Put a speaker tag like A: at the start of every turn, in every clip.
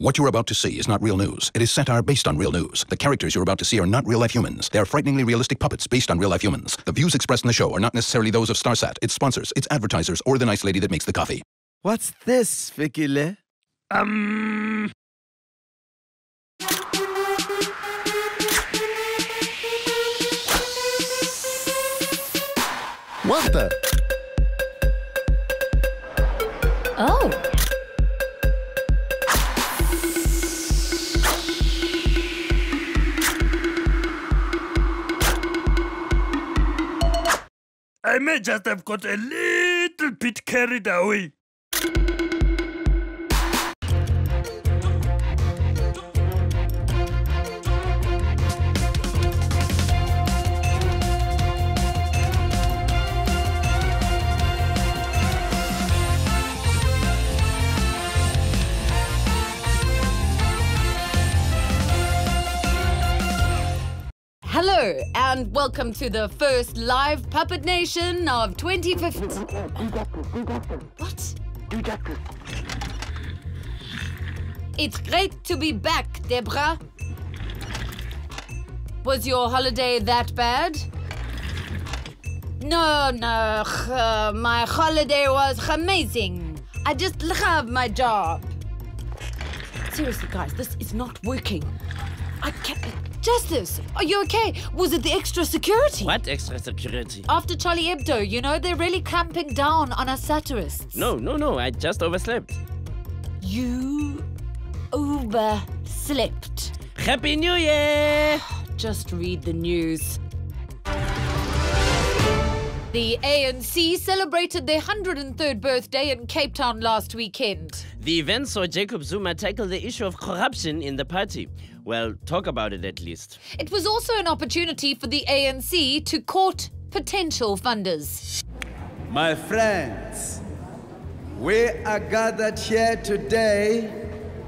A: What you're about to see is not real news. It is satire based on real news. The characters you're about to see are not real-life humans. They are frighteningly realistic puppets based on real-life humans. The views expressed in the show are not necessarily those of Starsat, its sponsors, its advertisers, or the nice lady that makes the coffee.
B: What's this, Fikile? What the?
C: Oh.
D: I may just have got a little bit carried away.
C: Hello, and welcome to the first live Puppet Nation of 2015. What? It's great to be back, Deborah. Was your holiday that bad? No, my holiday was amazing. I just love my job. Seriously, guys, this is not working. I can't... Justice, are you okay? Was it the extra security?
E: What extra security?
C: After Charlie Hebdo, you know, they're really clamping down on us satirists.
E: No, I just overslept.
C: You overslept.
E: Happy New Year!
C: Just read the news. The ANC celebrated their 103rd birthday in Cape Town last weekend.
E: The event saw Jacob Zuma tackle the issue of corruption in the party. Well, talk about it at least.
C: It was also an opportunity for the ANC to court potential funders.
B: My friends, we are gathered here today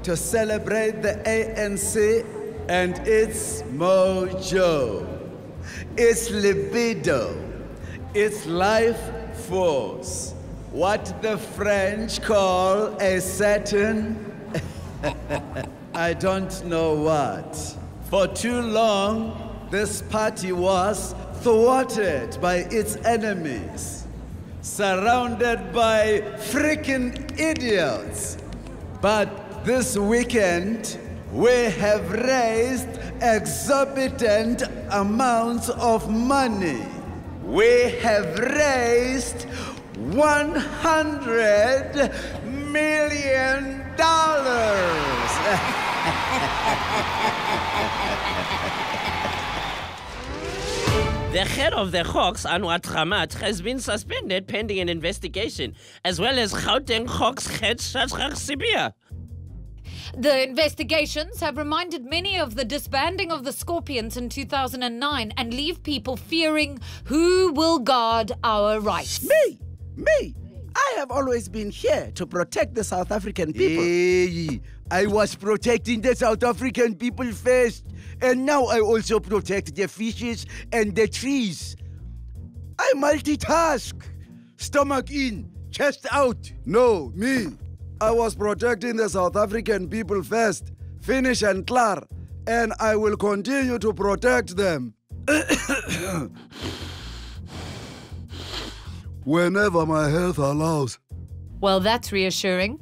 B: to celebrate the ANC and its mojo, its libido, its life force, what the French call a certain... I don't know what. For too long, this party was thwarted by its enemies, surrounded by freaking idiots. But this weekend, we have raised exorbitant amounts of money. We have raised $100 million.
E: The head of the Hawks, Anwar Tramat, has been suspended pending an investigation, as well as Gauteng Hawks head Shadrach Sibia.
C: The investigations have reminded many of the disbanding of the Scorpions in 2009 and leave people fearing who will guard our rights.
F: Me! I have always been here to protect the South African people.
B: Hey, I was protecting the South African people first, and now I also protect the fishes and the trees. I multitask. Stomach in, chest out.
G: No, me. I was protecting the South African people first, finish and clear, and I will continue to protect them. Whenever my health allows.
C: Well, that's reassuring.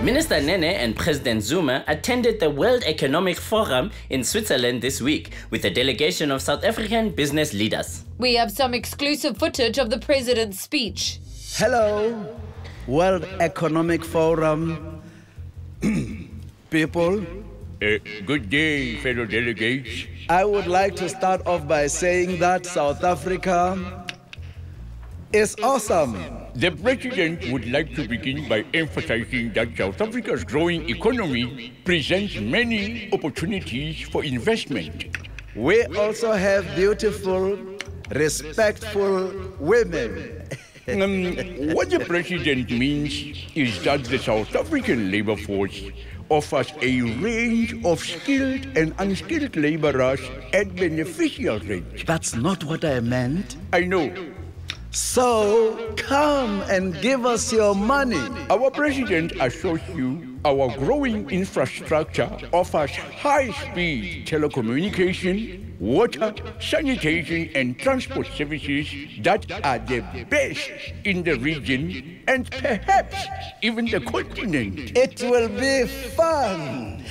E: Minister Nene and President Zuma attended the World Economic Forum in Switzerland this week with a delegation of South African business leaders.
C: We have some exclusive footage of the president's speech.
B: Hello, World Economic Forum people.
D: Good day, fellow delegates.
B: I would like to start off by saying that South Africa is awesome.
D: The President would like to begin by emphasizing that South Africa's growing economy presents many opportunities for investment.
B: We also have beautiful, respectful women.
D: What the President means is that the South African labor force offers a range of skilled and unskilled laborers at beneficial rates.
B: That's not what I meant.
D: I know.
F: So come and give us your money.
D: Our president assures you our growing infrastructure offers high-speed telecommunication, water, sanitation, and transport services that are the best in the region and perhaps even the continent.
F: It will be fun.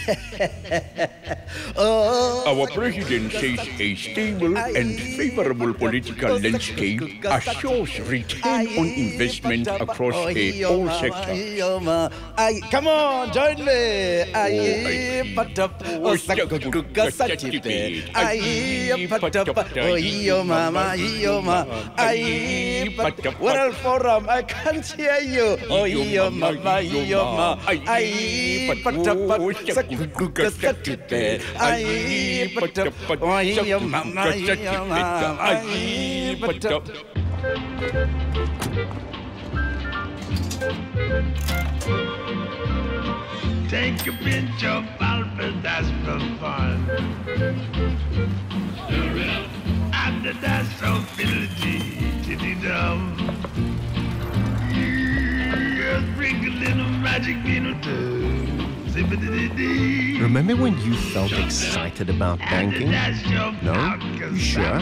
D: Our president says a stable and favorable political landscape assures return on investment across all sectors.
F: Come on, join me. World Forum, I can't hear you.
H: Take a pinch of alpha, that's for fun. And that's so fiddly-dee-dee-dum. Sprinkle in a magic peanut too.
I: Remember when you felt excited about banking? No? You sure?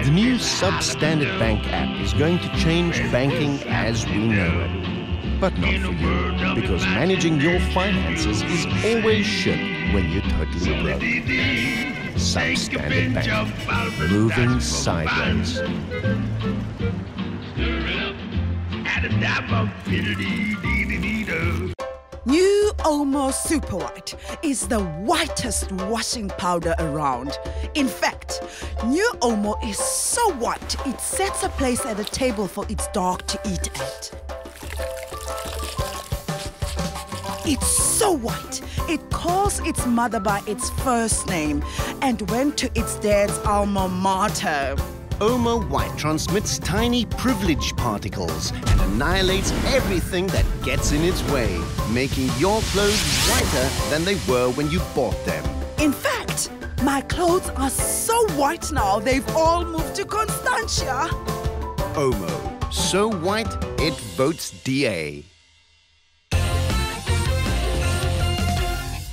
I: The new substandard bank app is going to change banking as we know it. But not for you, because managing your finances is always shit when you're totally broke. Substandard bank. Moving sideways.
J: New Omo Super White is the whitest washing powder around. In fact, New Omo is so white, it sets a place at the table for its dog to eat at. It's so white, it calls its mother by its first name and went to its dad's alma mater.
I: Omo White transmits tiny privilege particles and annihilates everything that gets in its way, making your clothes whiter than they were when you bought them.
J: In fact, my clothes are so white now, they've all moved to Constantia.
I: Omo, so white, it votes DA.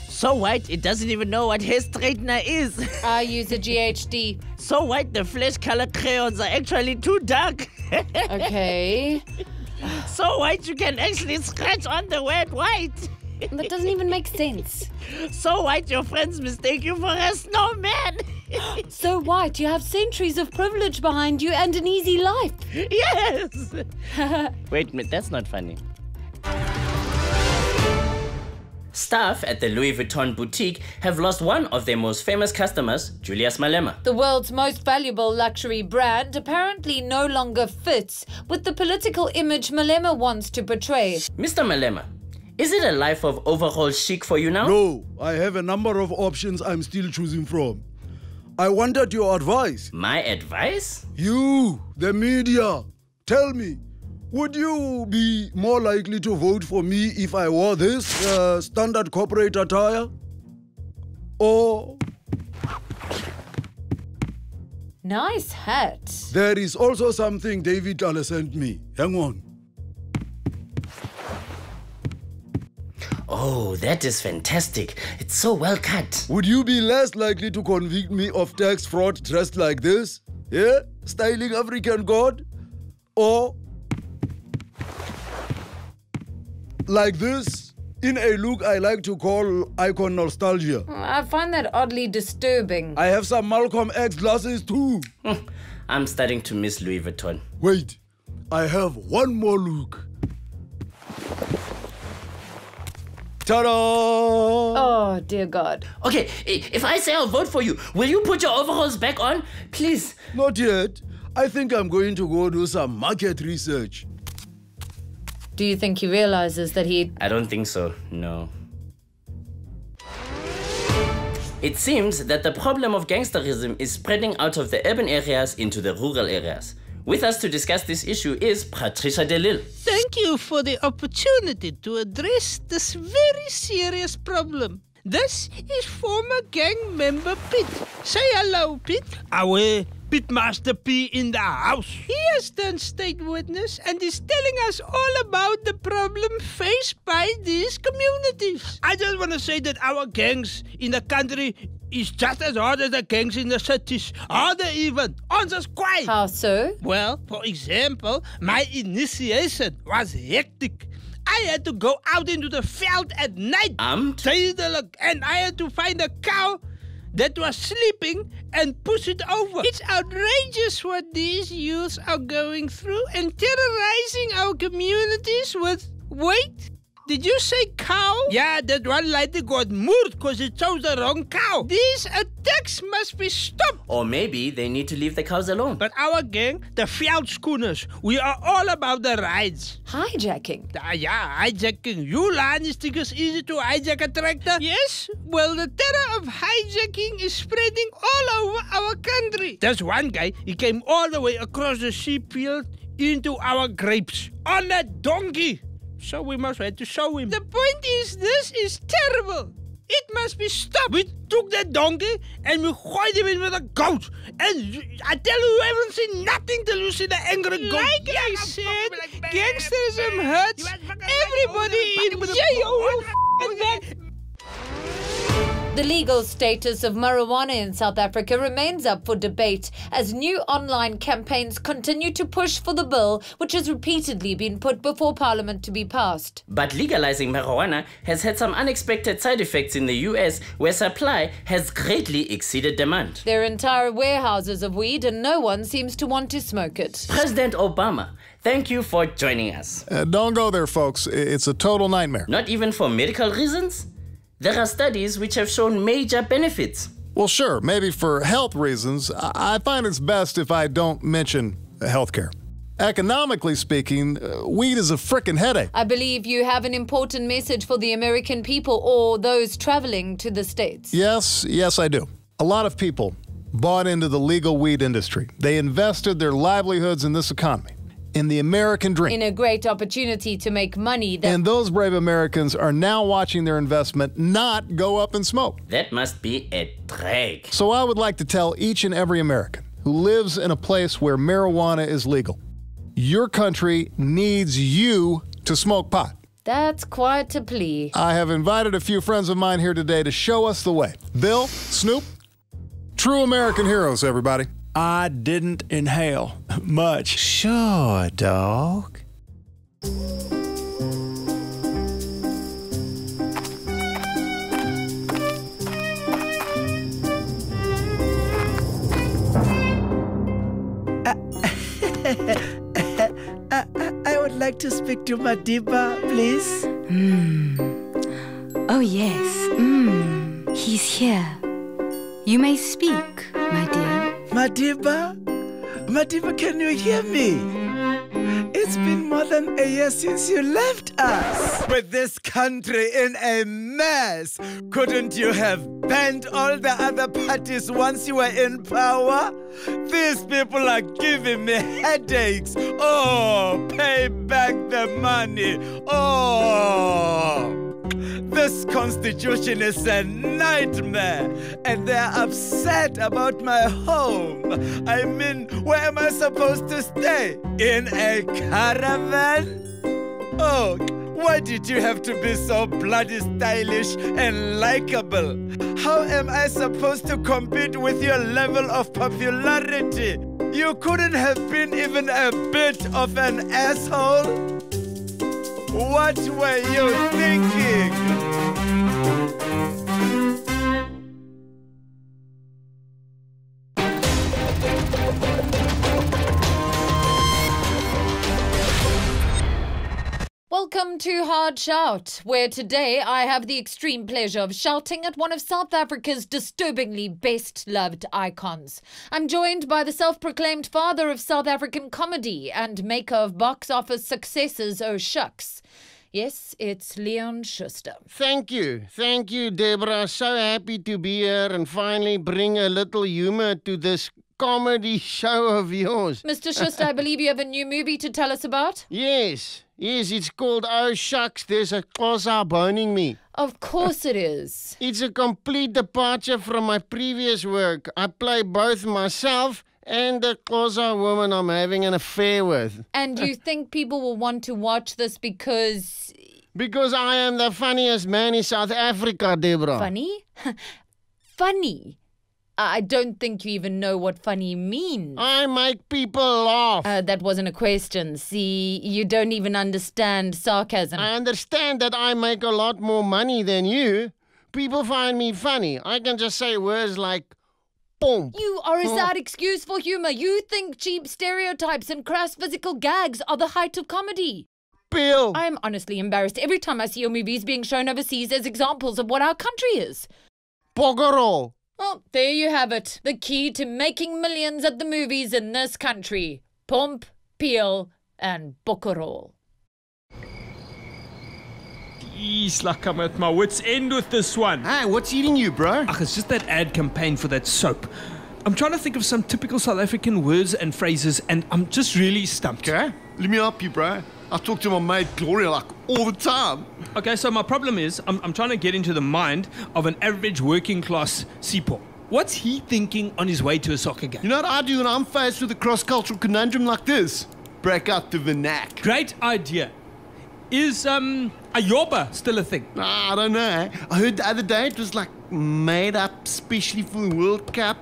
E: So white, it doesn't even know what hair straightener is.
C: I use a GHD.
E: So white, the flesh color crayons are actually too dark.
C: Okay.
E: So white, you can actually scratch on the word white.
C: That doesn't even make sense.
E: So white, your friends mistake you for a snowman.
C: So white, you have centuries of privilege behind you and an easy life.
E: Yes. Wait a minute, that's not funny. Staff at the Louis Vuitton boutique have lost one of their most famous customers, Julius Malema.
C: The world's most valuable luxury brand apparently no longer fits with the political image Malema wants to portray.
E: Mr. Malema, is it a life of overall chic for you now?
G: No, I have a number of options I'm still choosing from. I wanted your advice.
E: My advice?
G: You, the media, tell me, would you be more likely to vote for me if I wore this standard corporate attire? Or...
C: Nice hat.
G: There is also something David Ale sent me. Hang on.
E: Oh, that is fantastic. It's so well cut.
G: Would you be less likely to convict me of tax fraud dressed like this? Yeah? Styling African god? Or... like this, in a look I like to call icon nostalgia.
C: I find that oddly disturbing.
G: I have some Malcolm X glasses too.
E: I'm starting to miss Louis Vuitton.
G: Wait, I have one more look. Ta-da!
C: Oh, dear God.
E: Okay, if I say I'll vote for you, will you put your overalls back on? Please.
G: Not yet. I think I'm going to go do some market research.
C: Do you think he realizes that he...
E: I don't think so, no. It seems that the problem of gangsterism is spreading out of the urban areas into the rural areas. With us to discuss this issue is Patricia de Lille.
K: Thank you for the opportunity to address this very serious problem. This is former gang member Piet. Say hello, Piet.
B: Awe,
K: Pitmaster P in the house. He has done state witness and is telling us all about the problem faced by these communities. I just want to say that our gangs in the country is just as hard as the gangs in the cities. Harder even. Ons is quiet.
C: How so?
K: Well, for example, my initiation was hectic. I had to go out into the field at night. Tijdelijk. And I had to find a cow that was sleeping and push it over. It's outrageous what these youths are going through and terrorizing our communities with... Wait, did you say cow? Yeah, that one lady got murdered because it chose the wrong cow. These attacks must be stopped.
E: Or maybe they need to leave the cows alone.
K: But our gang, the field schooners, we are all about the rides.
C: Hijacking?
K: Yeah, hijacking. You Lani think it's easy to hijack a tractor? Yes? Well, the terror of hijacking is spreading all over our country. There's one guy, he came all the way across the sheep field into our grapes on a donkey. So we must have to show him. The point is, this is terrible. It must be stopped. We took that donkey and we gooed him in with a goat. And I tell you, you haven't seen nothing till you see the angry goat. Like I said, gangsterism hurts. Everybody in jail will back.
C: The legal status of marijuana in South Africa remains up for debate as new online campaigns continue to push for the bill, which has repeatedly been put before Parliament to be passed.
E: But legalizing marijuana has had some unexpected side effects in the US, where supply has greatly exceeded demand.
C: There are entire warehouses of weed and no one seems to want to smoke it.
E: President Obama, thank you for joining us.
L: Don't go there, folks. It's a total nightmare.
E: Not even for medical reasons? There are studies which have shown major benefits.
L: Well, sure, maybe for health reasons. I find it's best if I don't mention healthcare. Economically speaking, weed is a frickin' headache.
C: I believe you have an important message for the American people or those traveling to the States.
L: Yes, I do. A lot of people bought into the legal weed industry. They invested their livelihoods in this economy, in the American dream.
C: In a great opportunity to make money.
L: And those brave Americans are now watching their investment not go up in smoke.
E: That must be a drag.
L: So I would like to tell each and every American who lives in a place where marijuana is legal, your country needs you to smoke pot.
C: That's quite a plea.
L: I have invited a few friends of mine here today to show us the way. Bill, Snoop, true American heroes, everybody.
B: I didn't inhale much.
M: Sure, dog.
F: I would like to speak to Madiba, please.
N: Oh, yes. He's here. You may speak, my dear.
F: Madiba? Madiba, can you hear me? It's been more than a year since you left us.
B: With this country in a mess, couldn't you have banned all the other parties once you were in power? These people are giving me headaches. Oh, pay back the money. Oh. This constitution is a nightmare, and they're upset about my home. I mean, where am I supposed to stay? In a caravan? Oh, why did you have to be so bloody stylish and likable? How am I supposed to compete with your level of popularity? You couldn't have been even a bit of an asshole? What were you thinking?
C: Welcome to Hard Shout, where today I have the extreme pleasure of shouting at one of South Africa's disturbingly best-loved icons. I'm joined by the self-proclaimed father of South African comedy and maker of box office successes, oh shucks. Yes, it's Leon Schuster.
I: Thank you, Deborah. So happy to be here and finally bring a little humor to this comedy show of yours.
C: Mr. Schuster, I believe you have a new movie to tell us about?
I: Yes, it's called Oh Shucks, There's a Xhosa Boning Me.
C: Of course it is.
I: It's a complete departure from my previous work. I play both myself and the Xhosa woman I'm having an affair with.
C: And you think people will want to watch this because...
I: Because I am the funniest man in South Africa, Deborah.
C: Funny? Funny? I don't think you even know what funny means.
I: I make people laugh.
C: That wasn't a question. See, you don't even understand sarcasm.
I: I understand that I make a lot more money than you. People find me funny. I can just say words like, boom.
C: You are a sad excuse for humor. You think cheap stereotypes and crass physical gags are the height of comedy.
I: Bill.
C: I'm honestly embarrassed every time I see your movies being shown overseas as examples of what our country is.
I: Boggerol.
C: Well, there you have it. The key to making millions at the movies in this country. Pomp, peel, and bokkerol.
O: Jeez, like I'm at my wit's end with this one.
I: Hey, what's eating you, bro?
O: Ach, it's just that ad campaign for that soap. I'm trying to think of some typical South African words and phrases, and I'm just really stumped.
I: Okay, let me help you, bro. I talk to my mate Gloria like all the time.
O: Okay, so my problem is I'm trying to get into the mind of an average working class Sipho. What's he thinking on his way to a soccer game?
I: You know what I do when I'm faced with a cross-cultural conundrum like this? Break out the vernac.
O: Great idea. Is Ayoba still a thing?
I: I don't know. I heard the other day it was like made up specially for the World Cup.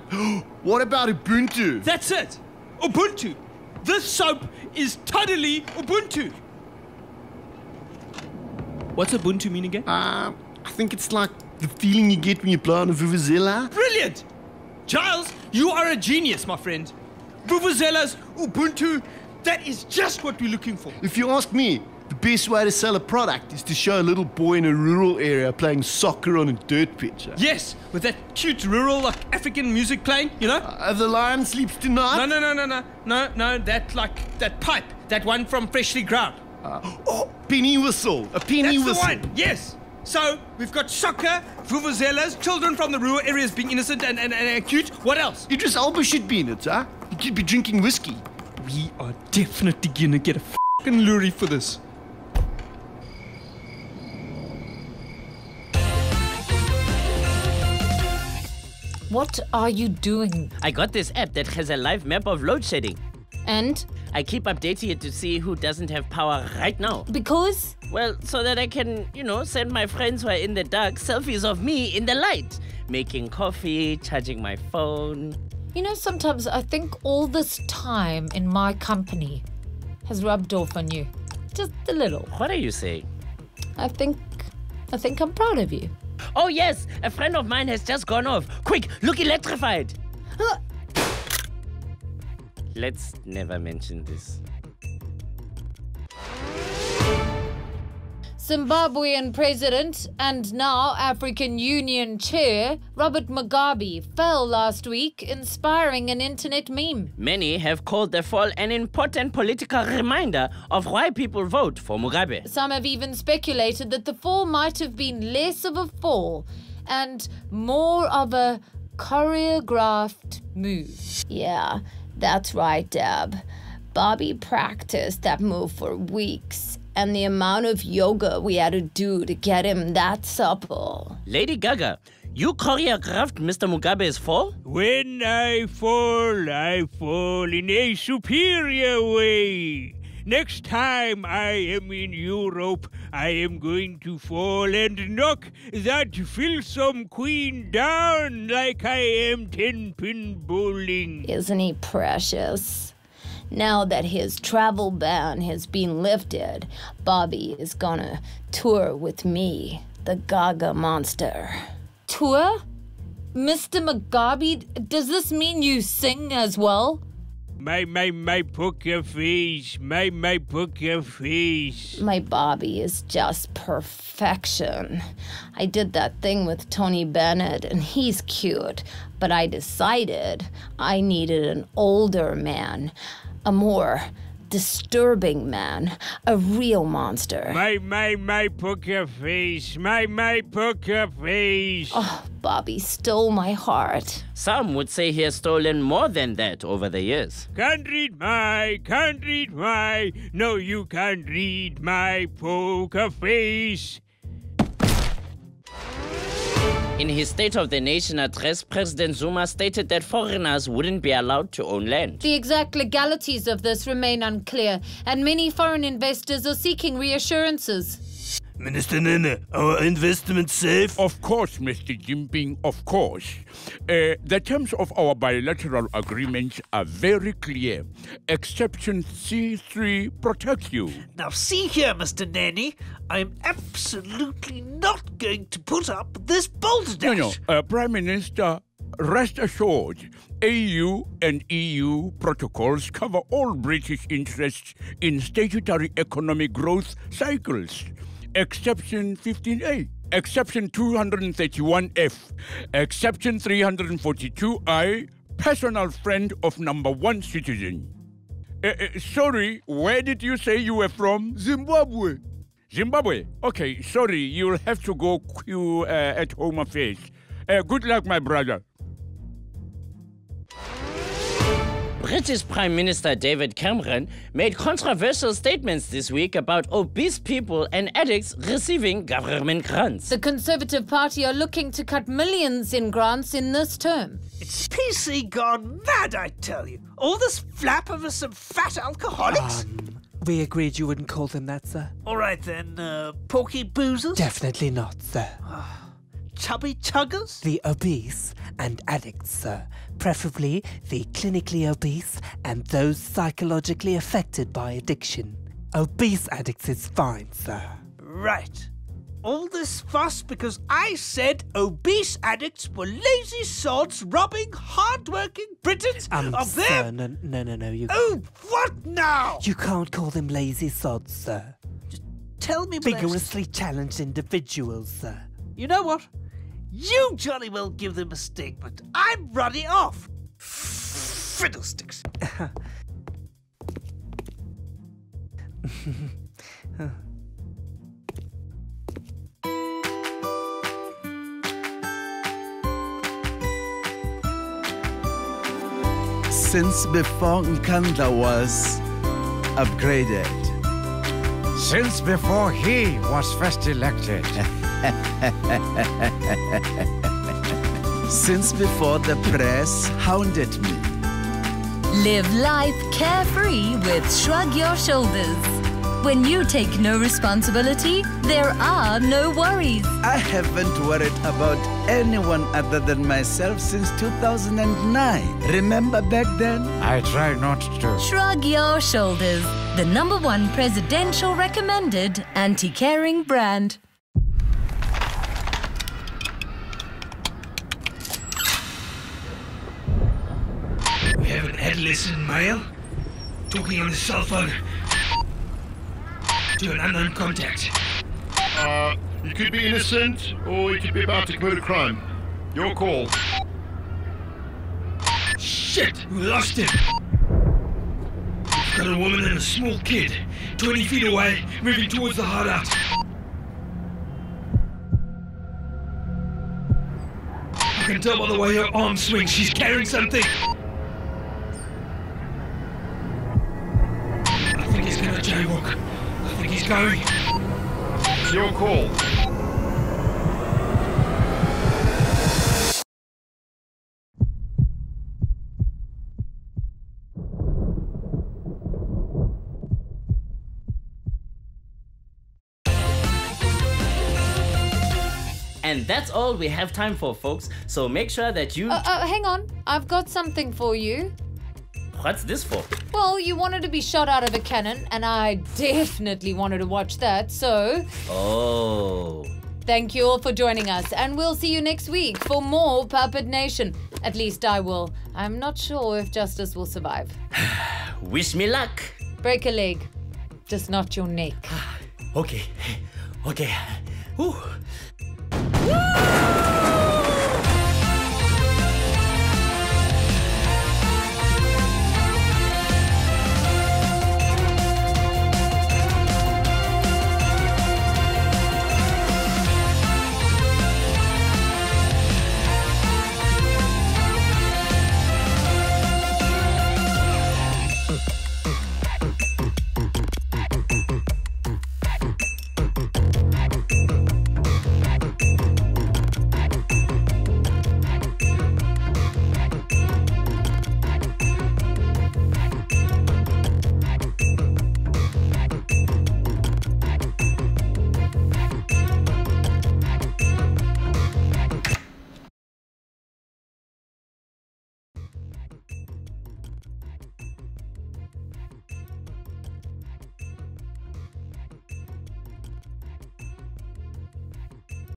I: What about Ubuntu?
O: That's it. Ubuntu. This soap is totally Ubuntu. What's Ubuntu mean again?
I: I think it's like the feeling you get when you blow on a vuvuzela.
O: Brilliant! Giles, you are a genius, my friend. Vuvuzelas, Ubuntu, that is just what we're looking for.
I: If you ask me, the best way to sell a product is to show a little boy in a rural area playing soccer on a dirt pitch.
O: Yes, with that cute rural like African music playing, you know?
I: The Lion Sleeps Tonight?
O: No, that pipe, that one from Freshly Ground.
I: Penny whistle, a penny
O: That's
I: whistle.
O: The one, yes. So, we've got soccer, vuvuzelas, children from the rural areas being innocent and cute. What else?
I: Idris Elba should be in it, huh? He could be drinking whiskey.
O: We are definitely gonna get a fucking lorry for this.
C: What are you doing?
E: I got this app that has a live map of load shedding.
C: And?
E: I keep updating it to see who doesn't have power right now.
C: Because?
E: Well, so that I can, send my friends who are in the dark selfies of me in the light. Making coffee, charging my phone.
C: Sometimes I think all this time in my company has rubbed off on you. Just a little.
E: What are you saying?
C: I think I'm proud of you.
E: Oh, yes. A friend of mine has just gone off. Quick, look electrified. Let's never mention this.
C: Zimbabwean President and now African Union Chair Robert Mugabe fell last week, inspiring an internet meme.
E: Many have called the fall an important political reminder of why people vote for Mugabe.
C: Some have even speculated that the fall might have been less of a fall and more of a choreographed move. Yeah, that's right, Deb. Bobby practiced that move for weeks. And the amount of yoga we had to do to get him that supple.
E: Lady Gaga, you choreographed Mr. Mugabe's fall?
K: When I fall in a superior way. Next time I am in Europe, I am going to fall and knock that filsome queen down like I am 10-pin bowling.
C: Isn't he precious? Now that his travel ban has been lifted, Bobby is gonna tour with me, the Gaga Monster. Tour? Mr. Mugabe, does this mean you sing as well?
K: My poker face, my poker face.
C: My Bobby is just perfection. I did that thing with Tony Bennett, and he's cute, but I decided I needed an older man. A more disturbing man, a real monster.
K: My poker face, my poker face.
C: Oh, Bobby stole my heart.
E: Some would say he has stolen more than that over the years.
K: Can't read my, no you can't read my poker face.
E: In his State of the Nation address, President Zuma stated that foreigners wouldn't be allowed to own land.
C: The exact legalities of this remain unclear, and many foreign investors are seeking reassurances.
H: Minister Nene, our investment safe?
D: Of course, Mr. Jinping, of course. The terms of our bilateral agreements are very clear. Exception C3 protects you.
P: Now see here, Mr. Nene, I'm absolutely not going to put up this balderdash.
D: No, Prime Minister, rest assured, AU and EU protocols cover all British interests in statutory economic growth cycles. Exception 15A, Exception 231F, Exception 342I, personal friend of number one citizen. Sorry, where did you say you were from?
B: Zimbabwe.
D: Zimbabwe? Okay, sorry, you'll have to go queue at Home Affairs. Good luck, my brother.
E: British Prime Minister David Cameron made controversial statements this week about obese people and addicts receiving government grants.
C: The Conservative Party are looking to cut millions in grants in this term.
P: It's PC gone mad, I tell you. All this flap over some fat alcoholics.
F: We agreed you wouldn't call them that, sir.
P: All right then, porky boozers?
F: Definitely not, sir.
P: Chubby chuggers?
F: The obese and addicts, sir. Preferably the clinically obese and those psychologically affected by addiction. Obese addicts is fine, sir.
P: Right. All this fuss because I said obese addicts were lazy sods robbing hard-working Britons of their...
F: Sir, no, you...
P: Oh, what now?
F: You can't call them lazy sods, sir.
P: Just tell me...
F: Vigorously challenged individuals, sir.
P: You know what? You jolly well give them a steak, but I'm running off. Fiddlesticks.
B: Since before Nkandla was upgraded.
Q: Since before he was first elected.
B: Since before the press hounded me.
R: Live life carefree with Shrug Your Shoulders. When you take no responsibility, there are no worries.
B: I haven't worried about anyone other than myself since 2009. Remember back then?
Q: I try not to.
R: Shrug Your Shoulders, the #1 presidential recommended anti-caring brand.
H: We have an adolescent male talking on his cell phone to an unknown contact.
S: You could be innocent, or you could be about to commit a crime. Your call.
H: Shit! We lost him! We've got a woman and a small kid, 20 feet away, moving towards the hideout. I can tell by the way her arm swings, she's carrying something. I think he's gonna jaywalk. I think he's going.
S: It's your call.
E: And that's all we have time for, folks. So make sure that you...
C: Hang on. I've got something for you.
E: What's this for?
C: Well, you wanted to be shot out of a cannon, and I definitely wanted to watch that, so...
E: Oh.
C: Thank you all for joining us, and we'll see you next week for more Puppet Nation. At least I will. I'm not sure if Justice will survive.
E: Wish me luck.
C: Break a leg. Just not your neck.
E: Okay. Ooh.